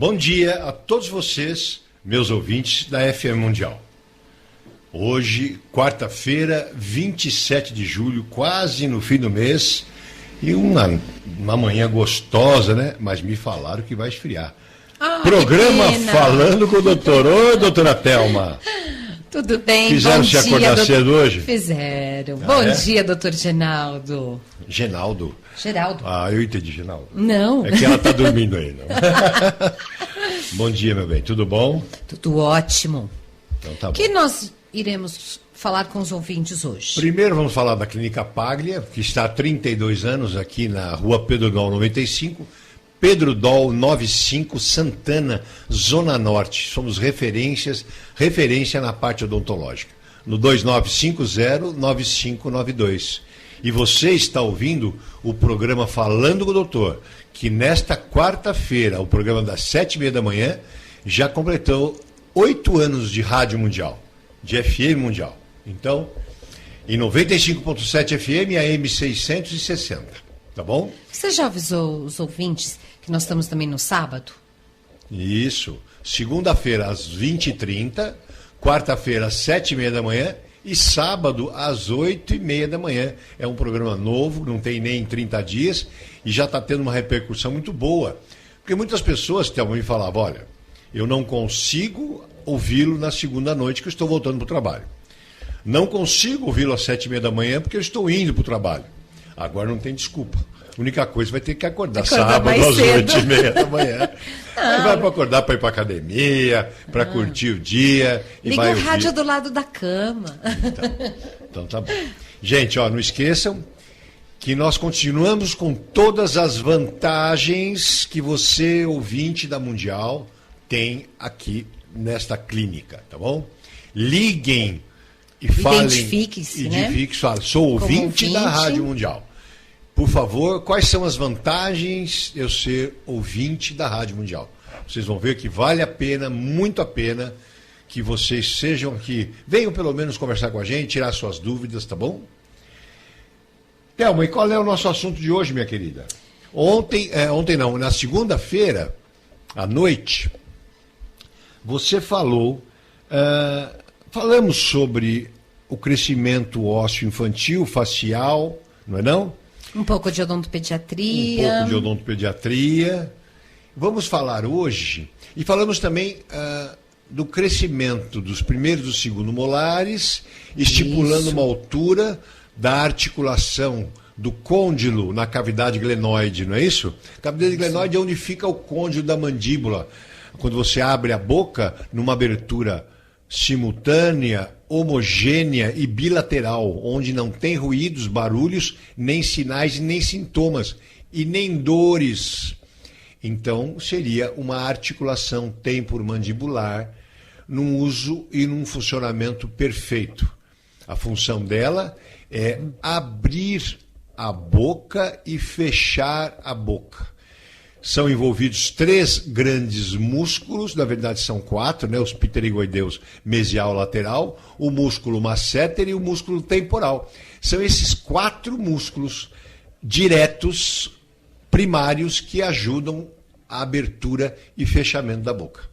Bom dia a todos vocês, meus ouvintes da FM Mundial. Hoje, quarta-feira, 27 de julho, quase no fim do mês, e uma manhã gostosa, né? Mas me falaram que vai esfriar. Programa Falando com o Doutor. Oi, doutora Thelma. Tudo bem? Fizeram se acordar cedo hoje? Fizeram. Bom dia, doutor Genaldo. Geraldo. Eu entendi, Genaldo. Não. É que ela está dormindo ainda. Bom dia, meu bem. Tudo bom? Tudo ótimo. Então tá bom. O que nós iremos falar com os ouvintes hoje? Primeiro vamos falar da Clínica Paglia, que está há 32 anos aqui na rua Pedro Doll 95, Pedro Doll 95, Santana, Zona Norte. Somos referência na parte odontológica. No 2950-9592. E você está ouvindo o programa Falando com o Doutor, que nesta quarta-feira, o programa das 7h30 da manhã, já completou 8 anos de rádio mundial, de FM mundial. Então, em 95.7 FM e AM 660, tá bom? Você já avisou os ouvintes que nós estamos também no sábado? Isso. Segunda-feira às 20h30, quarta-feira às 7h30 da manhã e sábado às 8h30 da manhã. É um programa novo, não tem nem 30 dias e já está tendo uma repercussão muito boa. Porque muitas pessoas me falavam, olha, eu não consigo ouvi-lo na segunda noite que eu estou voltando para o trabalho. Não consigo ouvi-lo às 7h30 da manhã porque eu estou indo para o trabalho. Agora não tem desculpa. A única coisa vai ter que acordar sábado às 8h30 da manhã. Aí vai para acordar para ir para academia, para curtir o dia. Liga vai o rádio do lado da cama. Então tá bom. Gente, não esqueçam que nós continuamos com todas as vantagens que você, ouvinte da Mundial, tem aqui nesta clínica, tá bom? Liguem e falem. Identifique-se, né? Sou ouvinte da Rádio Mundial. Por favor, quais são as vantagens de eu ser ouvinte da Rádio Mundial? Vocês vão ver que vale a pena, muito a pena, que vocês sejam aqui. Venham pelo menos conversar com a gente, tirar suas dúvidas, tá bom? Thelma, e qual é o nosso assunto de hoje, minha querida? Na segunda-feira, à noite, você falamos sobre o crescimento ósseo infantil, facial, não é não? Um pouco de odontopediatria. Vamos falar hoje, e falamos também do crescimento dos primeiros e do segundo molares, estipulando uma altura da articulação do côndilo na cavidade glenoide, não é isso? A cavidade glenoide é onde fica o côndilo da mandíbula. Quando você abre a boca, numa abertura simultânea, homogênea e bilateral, onde não tem ruídos, barulhos, nem sinais, nem sintomas e nem dores. Então, seria uma articulação temporomandibular num uso e num funcionamento perfeito. A função dela é abrir a boca e fechar a boca. São envolvidos 3 grandes músculos, na verdade são 4, né? Os pterigoideus mesial lateral, o músculo masseter e o músculo temporal. São esses 4 músculos diretos, primários, que ajudam a abertura e fechamento da boca.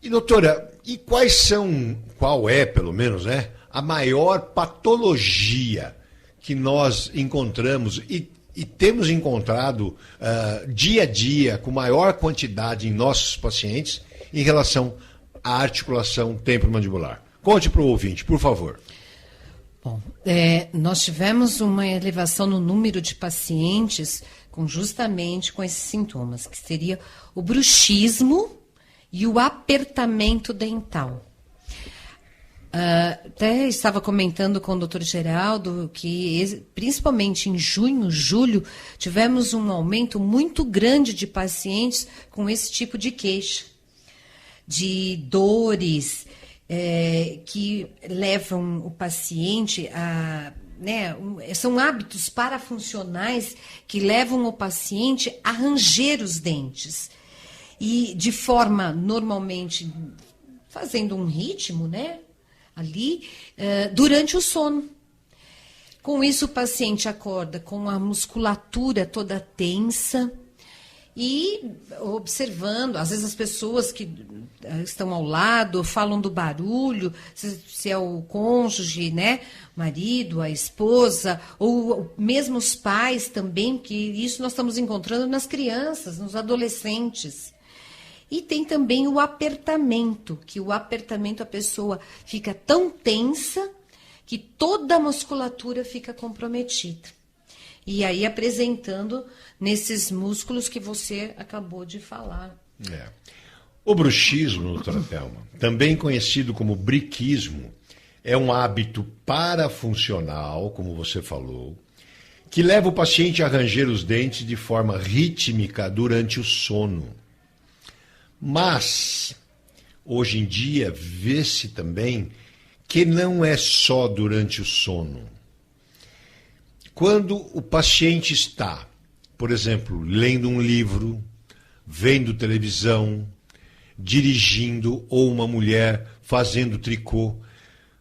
E doutora, qual é pelo menos, né, a maior patologia que nós encontramos e temos encontrado dia a dia, com maior quantidade em nossos pacientes, em relação à articulação temporomandibular? Conte para o ouvinte, por favor. Bom, nós tivemos uma elevação no número de pacientes justamente com esses sintomas, que seria o bruxismo e o apertamento dental. Até estava comentando com o doutor Geraldo que, principalmente em junho, julho, tivemos um aumento muito grande de pacientes com esse tipo de queixa, de dores que levam o paciente a... são hábitos parafuncionais que levam o paciente a ranger os dentes. E de forma, normalmente, fazendo um ritmo, ali, durante o sono. Com isso, o paciente acorda com a musculatura toda tensa E observando, às vezes as pessoas que estão ao lado falam do barulho, se é o cônjuge, né, marido, a esposa, ou mesmo os pais também, que isso nós estamos encontrando nas crianças, nos adolescentes. E tem também o apertamento, que o apertamento a pessoa fica tão tensa que toda a musculatura fica comprometida. E aí apresentando nesses músculos que você acabou de falar. O bruxismo, doutora Thelma, também conhecido como briquismo, é um hábito parafuncional, como você falou, que leva o paciente a ranger os dentes de forma rítmica durante o sono. Mas, hoje em dia, vê-se também que não é só durante o sono. Quando o paciente está, por exemplo, lendo um livro, vendo televisão, dirigindo, ou uma mulher fazendo tricô,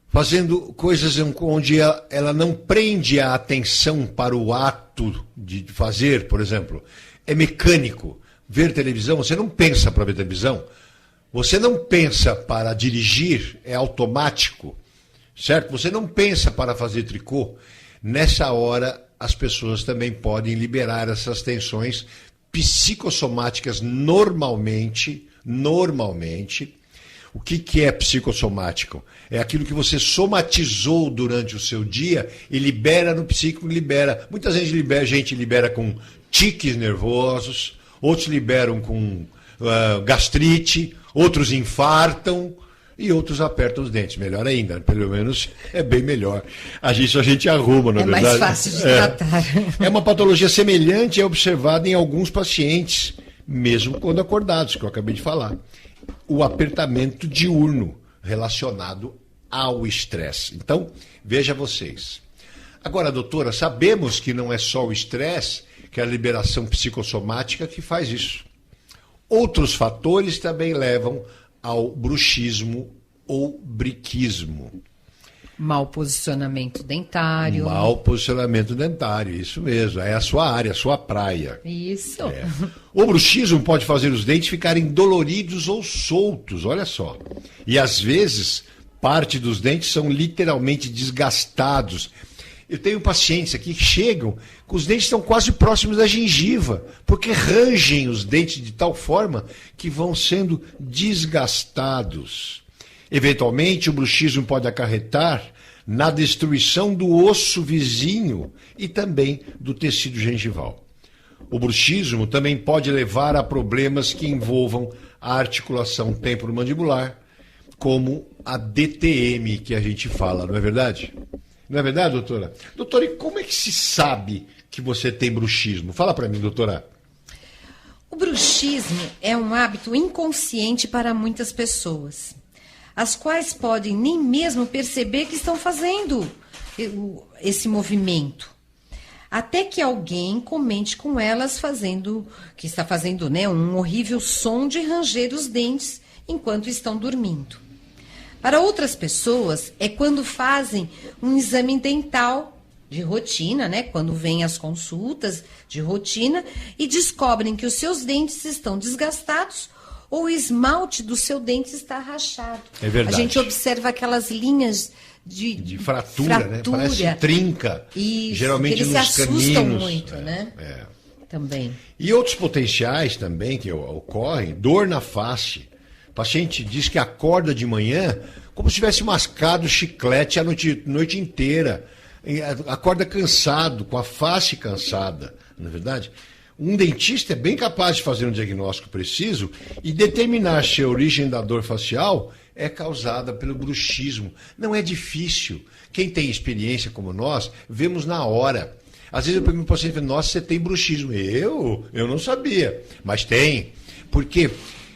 fazendo coisas onde ela não prende a atenção para o ato de fazer, por exemplo, é mecânico. Ver televisão, você não pensa para ver televisão, você não pensa para dirigir, é automático, certo? Você não pensa para fazer tricô. Nessa hora, as pessoas também podem liberar essas tensões psicossomáticas normalmente. O que é psicossomático? É aquilo que você somatizou durante o seu dia e libera no psíquico, libera. Muita gente libera com tiques nervosos, outros liberam com gastrite, outros infartam. E outros apertam os dentes, melhor ainda, pelo menos é bem melhor. A gente arruma, na verdade. É mais fácil de tratar. É uma patologia semelhante, é observada em alguns pacientes, mesmo quando acordados, que eu acabei de falar. O apertamento diurno relacionado ao estresse. Então, veja vocês. Agora, doutora, sabemos que não é só o estresse, que é a liberação psicossomática que faz isso. Outros fatores também levam ao bruxismo ou briquismo. Mau posicionamento dentário. Mau posicionamento dentário, isso mesmo. É a sua área, a sua praia. Isso. O bruxismo pode fazer os dentes ficarem doloridos ou soltos, olha só. E às vezes, parte dos dentes são literalmente desgastados. Eu tenho pacientes aqui que chegam com os dentes estão quase próximos da gengiva, porque rangem os dentes de tal forma que vão sendo desgastados. Eventualmente, o bruxismo pode acarretar na destruição do osso vizinho e também do tecido gengival. O bruxismo também pode levar a problemas que envolvam a articulação temporomandibular, como a DTM que a gente fala, não é verdade? Não é verdade, doutora? Doutora, e como é que se sabe que você tem bruxismo? Fala para mim, doutora. O bruxismo é um hábito inconsciente para muitas pessoas, as quais podem nem mesmo perceber que estão fazendo esse movimento. Até que alguém comente com elas que está fazendo, né, um horrível som de ranger os dentes enquanto estão dormindo. Para outras pessoas, é quando fazem um exame dental de rotina, né? Quando vêm as consultas de rotina e descobrem que os seus dentes estão desgastados ou o esmalte do seu dente está rachado. É verdade. A gente observa aquelas linhas de fratura, né? Parece trinca. E geralmente eles nos se assustam caninos. muito, né? Também. E outros potenciais também que ocorrem, dor na face. O paciente diz que acorda de manhã como se tivesse mascado chiclete a noite inteira. Acorda cansado, com a face cansada, não é verdade? Um dentista é bem capaz de fazer um diagnóstico preciso e determinar se a origem da dor facial é causada pelo bruxismo. Não é difícil. Quem tem experiência como nós, vemos na hora. Às vezes eu pergunto para o paciente, nossa, você tem bruxismo. Eu não sabia, mas tem. Porque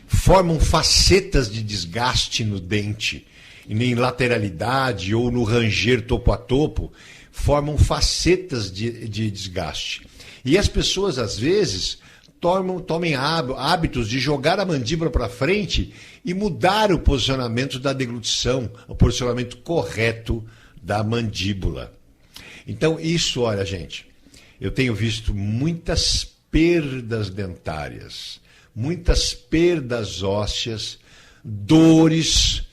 formam facetas de desgaste no dente, em lateralidade ou no ranger topo a topo, formam facetas de desgaste. E as pessoas, às vezes, tomem hábitos de jogar a mandíbula para frente e mudar o posicionamento da deglutição, o posicionamento correto da mandíbula. Então, isso, olha, gente, eu tenho visto muitas perdas dentárias, muitas perdas ósseas, dores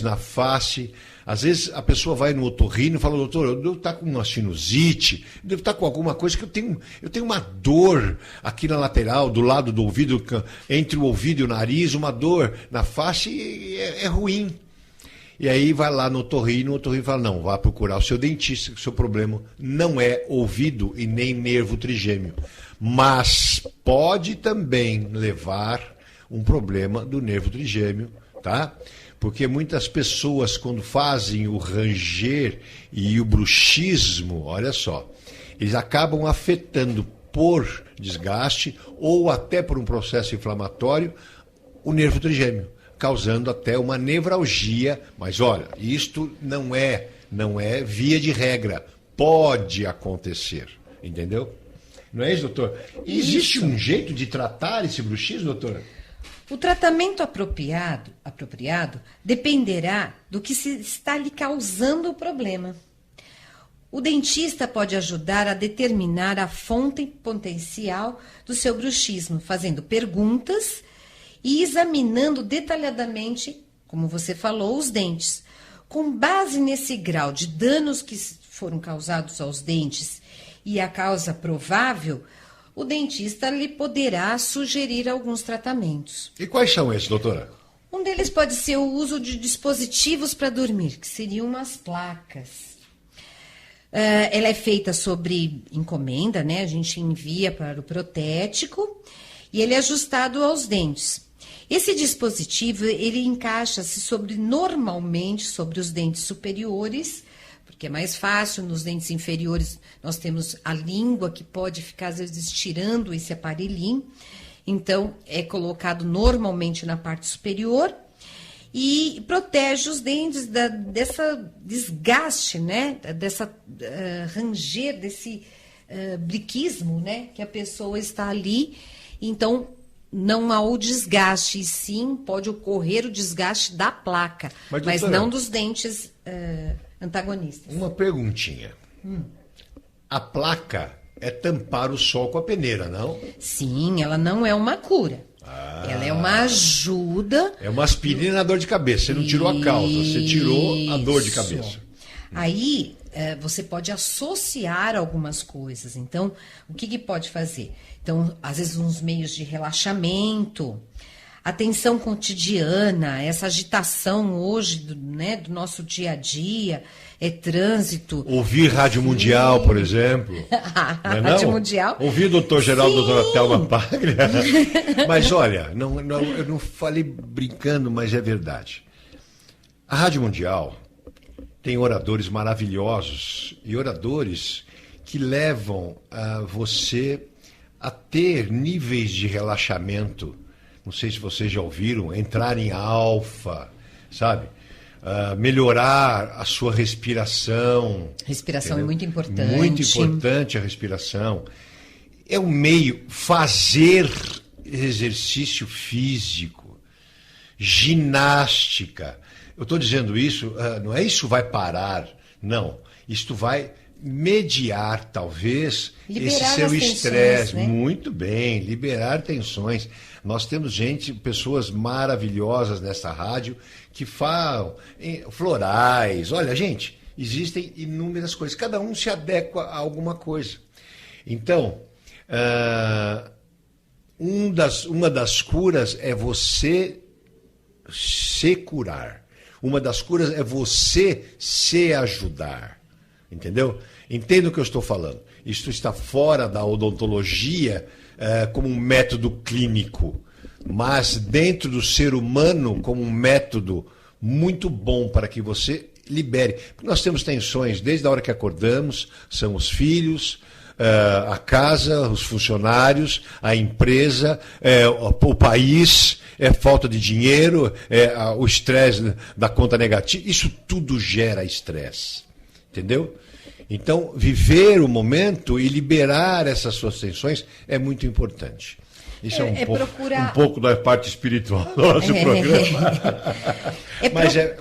na face. Às vezes a pessoa vai no otorrino e fala, doutor, eu devo estar com uma sinusite, eu devo estar com alguma coisa que eu tenho uma dor aqui na lateral, do lado do ouvido, entre o ouvido e o nariz, uma dor na face e é ruim. E aí vai lá no otorrino, o otorrino fala, não, vá procurar o seu dentista, que o seu problema não é ouvido e nem nervo trigêmeo. Mas pode também levar um problema do nervo trigêmeo, tá? Porque muitas pessoas, quando fazem o ranger e o bruxismo, olha só, eles acabam afetando por desgaste ou até por um processo inflamatório o nervo trigêmeo, causando até uma nevralgia. Mas olha, isto não é via de regra, pode acontecer, entendeu? Não é isso, doutor? E existe um jeito de tratar esse bruxismo, doutora? O tratamento apropriado dependerá do que se está lhe causando o problema. O dentista pode ajudar a determinar a fonte potencial do seu bruxismo, fazendo perguntas e examinando detalhadamente, como você falou, os dentes. Com base nesse grau de danos que foram causados aos dentes e a causa provável, o dentista lhe poderá sugerir alguns tratamentos. E quais são esses, doutora? Um deles pode ser o uso de dispositivos para dormir, que seriam umas placas. Ela é feita sobre encomenda, né? A gente envia para o protético e ele é ajustado aos dentes. Esse dispositivo, ele encaixa-se normalmente sobre os dentes superiores, porque é mais fácil. Nos dentes inferiores nós temos a língua que pode ficar às vezes estirando esse aparelhinho. Então é colocado normalmente na parte superior e protege os dentes dessa desgaste, né? Dessa ranger, desse briquismo, né? Que a pessoa está ali. Então não há o desgaste, e sim pode ocorrer o desgaste da placa, mas não dos dentes antagonistas. Uma perguntinha. A placa é tampar o sol com a peneira, não? Sim, ela não é uma cura. Ela é uma ajuda. É uma aspirina na dor de cabeça. Você não tirou a causa, você tirou a dor de cabeça. Aí você pode associar algumas coisas. Então, o que pode fazer? Então, às vezes, uns meios de relaxamento, atenção cotidiana, essa agitação hoje do nosso dia a dia, trânsito. Ouvir Rádio Mundial, por exemplo. Rádio Mundial? Ouvir o doutor Geraldo, doutora Thelma Paglia. Mas olha, eu não falei brincando, mas é verdade. A Rádio Mundial tem oradores maravilhosos e oradores que levam você a ter níveis de relaxamento. Não sei se vocês já ouviram, entrar em alfa, sabe? Melhorar a sua respiração. Respiração entendeu? É muito importante. Muito importante a respiração. É um meio, fazer exercício físico, ginástica. Eu estou dizendo isso, não é isso vai parar, não. Isto vai mediar, talvez, liberar esse seu estresse. Né? Muito bem, liberar tensões. Nós temos pessoas maravilhosas nessa rádio que falam florais. Olha, gente, existem inúmeras coisas. Cada um se adequa a alguma coisa. Então, uma das curas é você se curar. Uma das curas é você se ajudar. Entendeu? Entenda o que eu estou falando. Isto está fora da odontologia como um método clínico, mas dentro do ser humano como um método muito bom para que você libere. Porque nós temos tensões desde a hora que acordamos, são os filhos, a casa, os funcionários, a empresa, o país, falta de dinheiro, o estresse da conta negativa. Isso tudo gera estresse. Entendeu? Então, viver o momento e liberar essas suas tensões é muito importante. Isso um pouco da parte espiritual do nosso programa.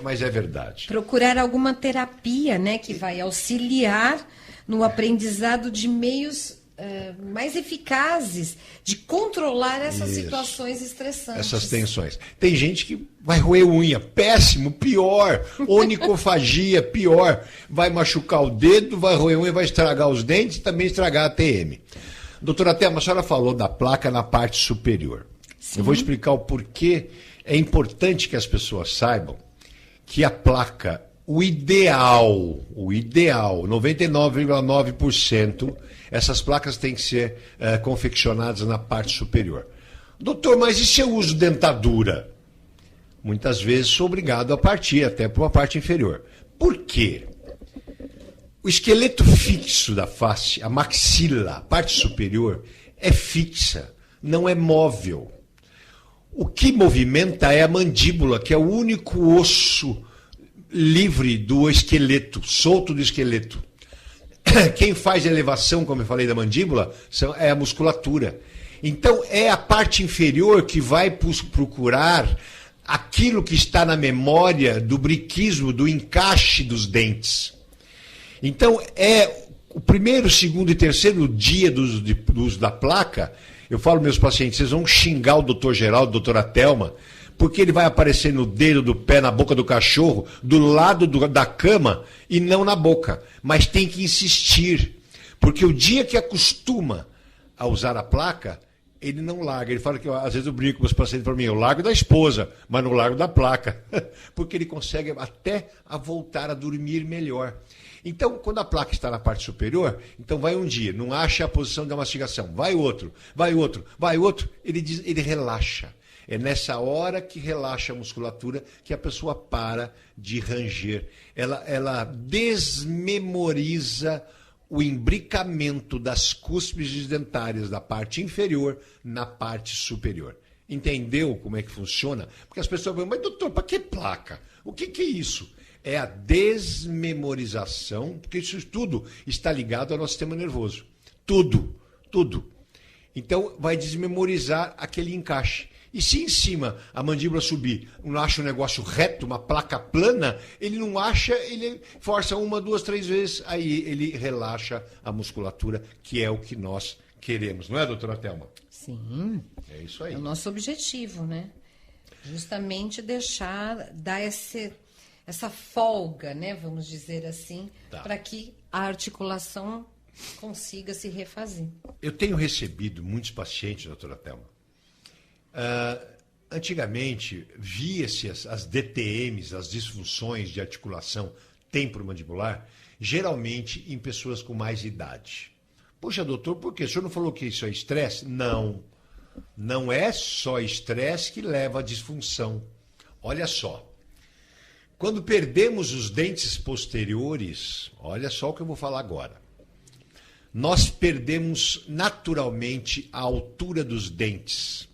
Mas é verdade. Procurar alguma terapia, né, que vai auxiliar no aprendizado de meios mais eficazes de controlar essas Isso. situações estressantes. Essas tensões. Tem gente que vai roer unha, péssimo, pior. Onicofagia, pior. Vai machucar o dedo, vai roer unha, vai estragar os dentes e também estragar a TM. Doutora Thelma, a senhora falou da placa na parte superior. Sim. Eu vou explicar o porquê. É importante que as pessoas saibam que a placa, o ideal, 99,9%, essas placas têm que ser confeccionadas na parte superior. Doutor, mas e se eu uso dentadura? Muitas vezes sou obrigado a partir até para uma parte inferior. Por quê? O esqueleto fixo da face, a maxila, a parte superior, é fixa, não é móvel. O que movimenta é a mandíbula, que é o único osso livre do esqueleto, solto do esqueleto. Quem faz a elevação, como eu falei, da mandíbula, é a musculatura. Então, é a parte inferior que vai procurar aquilo que está na memória do briquismo, do encaixe dos dentes. Então, é o primeiro, segundo e terceiro dia do uso da placa. Eu falo aos meus pacientes, vocês vão xingar o doutor Geraldo, a doutora Thelma, porque ele vai aparecer no dedo do pé, na boca do cachorro, do lado da cama e não na boca. Mas tem que insistir, porque o dia que acostuma a usar a placa, ele não larga. Ele fala que, às vezes eu brinco com os pacientes para mim, eu largo da esposa, mas não largo da placa, porque ele consegue até a voltar a dormir melhor. Então, quando a placa está na parte superior, então vai um dia, não acha a posição da mastigação, vai outro, ele relaxa. É nessa hora que relaxa a musculatura que a pessoa para de ranger. Ela desmemoriza o imbricamento das cúspides dentárias da parte inferior na parte superior. Entendeu como é que funciona? Porque as pessoas falam, mas doutor, para que placa? O que é isso? É a desmemorização, porque isso tudo está ligado ao nosso sistema nervoso. Tudo. Então, vai desmemorizar aquele encaixe. E se em cima a mandíbula subir, não acha um negócio reto, uma placa plana, ele não acha, ele força 1, 2, 3 vezes, aí ele relaxa a musculatura, que é o que nós queremos. Não é, doutora Thelma? Sim. É isso aí. É o nosso objetivo, né? Justamente dar essa folga, né, vamos dizer assim, para que a articulação consiga se refazer. Eu tenho recebido muitos pacientes, doutora Thelma. Antigamente, via-se as DTMs, as disfunções de articulação temporomandibular, geralmente em pessoas com mais idade. Poxa, doutor, por quê? O senhor não falou que isso é estresse? Não. Não é só estresse que leva à disfunção. Olha só. Quando perdemos os dentes posteriores, olha só o que eu vou falar agora. Nós perdemos naturalmente a altura dos dentes.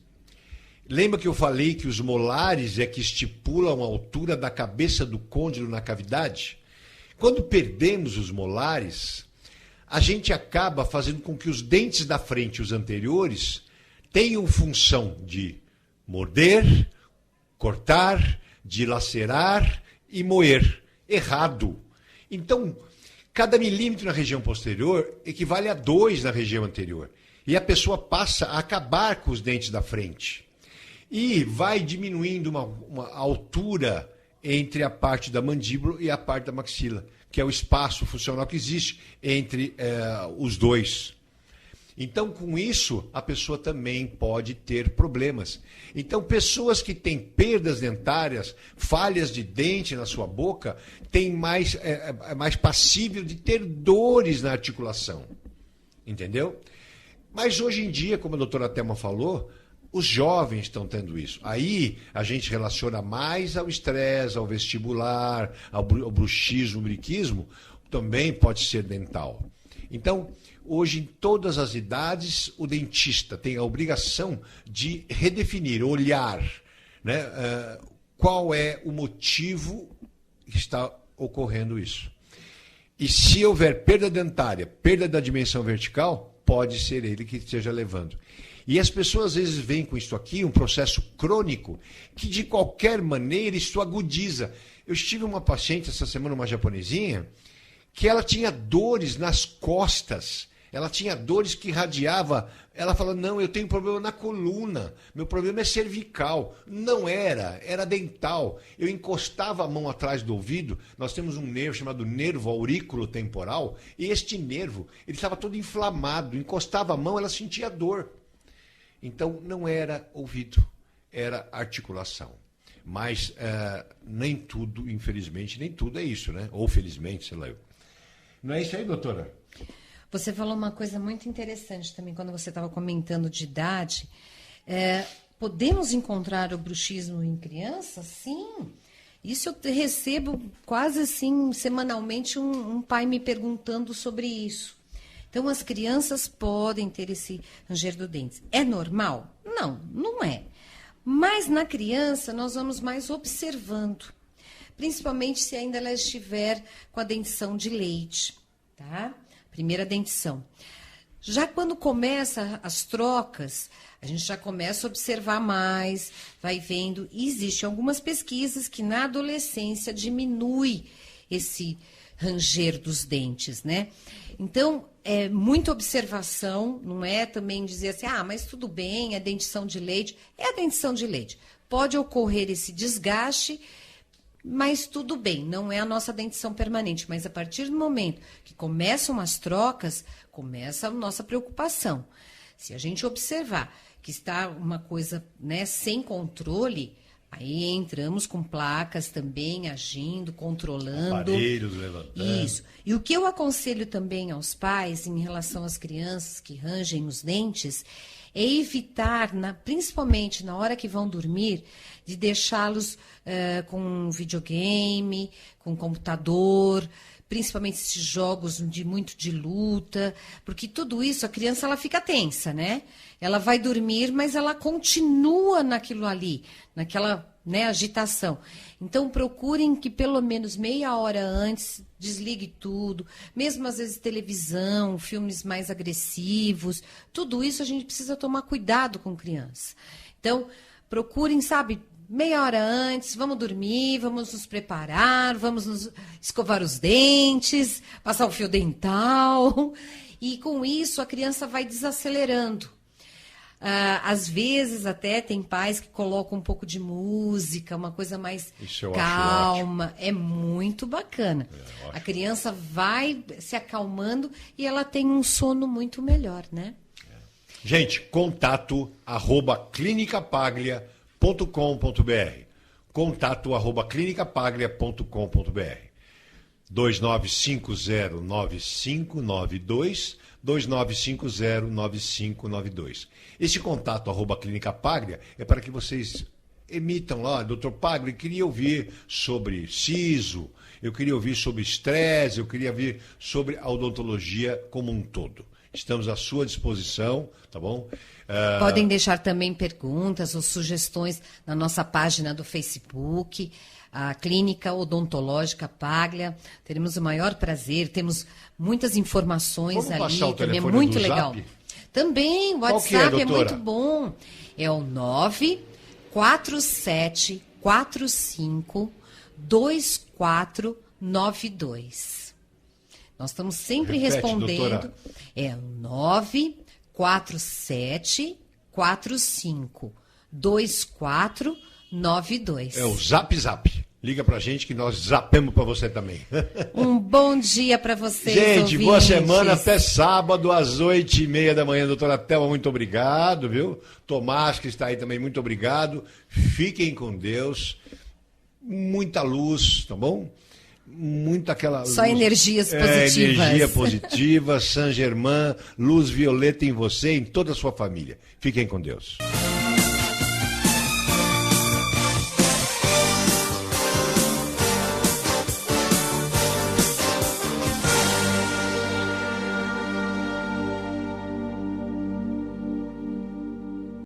Lembra que eu falei que os molares é que estipulam a altura da cabeça do côndilo na cavidade? Quando perdemos os molares, a gente acaba fazendo com que os dentes da frente, os anteriores, tenham função de morder, cortar, dilacerar e moer. Errado. Então, cada milímetro na região posterior equivale a 2 na região anterior. E a pessoa passa a acabar com os dentes da frente. E vai diminuindo uma altura entre a parte da mandíbula e a parte da maxila, que é o espaço funcional que existe entre os dois. Então, com isso, a pessoa também pode ter problemas. Então, pessoas que têm perdas dentárias, falhas de dente na sua boca, têm mais passível de ter dores na articulação. Entendeu? Mas hoje em dia, como a doutora Thelma falou, os jovens estão tendo isso. Aí a gente relaciona mais ao estresse, ao vestibular, ao bruxismo, briquismo, também pode ser dental. Então, hoje, em todas as idades, o dentista tem a obrigação de redefinir, olhar, né, qual é o motivo que está ocorrendo isso. E se houver perda dentária, perda da dimensão vertical, pode ser ele que esteja levando. E as pessoas às vezes veem com isso aqui um processo crônico que de qualquer maneira isso agudiza. Eu estive uma paciente essa semana, uma japonesinha, que ela tinha dores nas costas. Ela tinha dores que irradiava. Ela falou, não, eu tenho problema na coluna, meu problema é cervical. Não era, era dental. Eu encostava a mão atrás do ouvido, nós temos um nervo chamado nervo aurículo temporal, e este nervo, ele estava todo inflamado, encostava a mão, ela sentia dor. Então, não era ouvido, era articulação. Mas nem tudo, infelizmente, nem tudo é isso, né? Ou felizmente, sei lá. Não é isso aí, doutora? Você falou uma coisa muito interessante também, quando você estava comentando de idade. Podemos encontrar o bruxismo em crianças? Sim. Isso eu recebo quase assim, semanalmente, um pai me perguntando sobre isso. Então, as crianças podem ter esse ranger do dente. É normal? Não, não é. Mas na criança, nós vamos mais observando. Principalmente se ainda ela estiver com a dentição de leite, tá? Primeira dentição. Já quando começa as trocas, a gente já começa a observar mais, vai vendo. E existem algumas pesquisas que na adolescência diminui esse ranger dos dentes, né? Então, é muita observação, não é também dizer assim, mas tudo bem, é dentição de leite. É a dentição de leite. Pode ocorrer esse desgaste, mas tudo bem, não é a nossa dentição permanente. Mas a partir do momento que começam as trocas, começa a nossa preocupação. Se a gente observar que está uma coisa, né, sem controle, aí entramos com placas também agindo, controlando. Aparelhos levantando. Isso. E o que eu aconselho também aos pais em relação às crianças que rangem os dentes é evitar, principalmente na hora que vão dormir, de deixá-los com videogame, com computador, principalmente esses jogos muito de luta, porque tudo isso, a criança ela fica tensa, né? Ela vai dormir, mas ela continua naquilo ali, naquela, né, agitação. Então, procurem que pelo menos meia hora antes desligue tudo, mesmo às vezes televisão, filmes mais agressivos, tudo isso a gente precisa tomar cuidado com criança. Então, procurem, sabe, meia hora antes, vamos dormir, vamos nos preparar, vamos nos escovar os dentes, passar o fio dental. E com isso a criança vai desacelerando. Às vezes até tem pais que colocam um pouco de música, uma coisa mais calma. É muito bacana. A criança vai se acalmando e ela tem um sono muito melhor, né? Gente, contato @clinicapaglia.com.br, contato@clinicapaglia.com.br, 29509592, 29509592. Esse contato @clinicapaglia é para que vocês emitam lá, doutor Paglia, eu queria ouvir sobre siso, eu queria ouvir sobre estresse, eu queria ouvir sobre a odontologia como um todo. Estamos à sua disposição, tá bom? Podem deixar também perguntas ou sugestões na nossa página do Facebook, a Clínica Odontológica Paglia. Teremos o maior prazer, temos muitas informações. Vamos ali, passar o também é telefone muito do legal. Zap? Também, o WhatsApp é muito bom. É o 947452492. Nós estamos sempre respondendo. Doutora. É o 947452492. É o Zap. Liga pra gente que nós zapemos pra você também. Um bom dia pra vocês, gente, ouvintes. Boa semana, até sábado às 8h30 da manhã. Doutora Thelma, muito obrigado, viu? Tomás, que está aí também, muito obrigado. Fiquem com Deus. Muita luz, tá bom? Muito aquela só luz, energias positivas. Energia positiva, Saint Germain, luz violeta em você e em toda a sua família. Fiquem com Deus.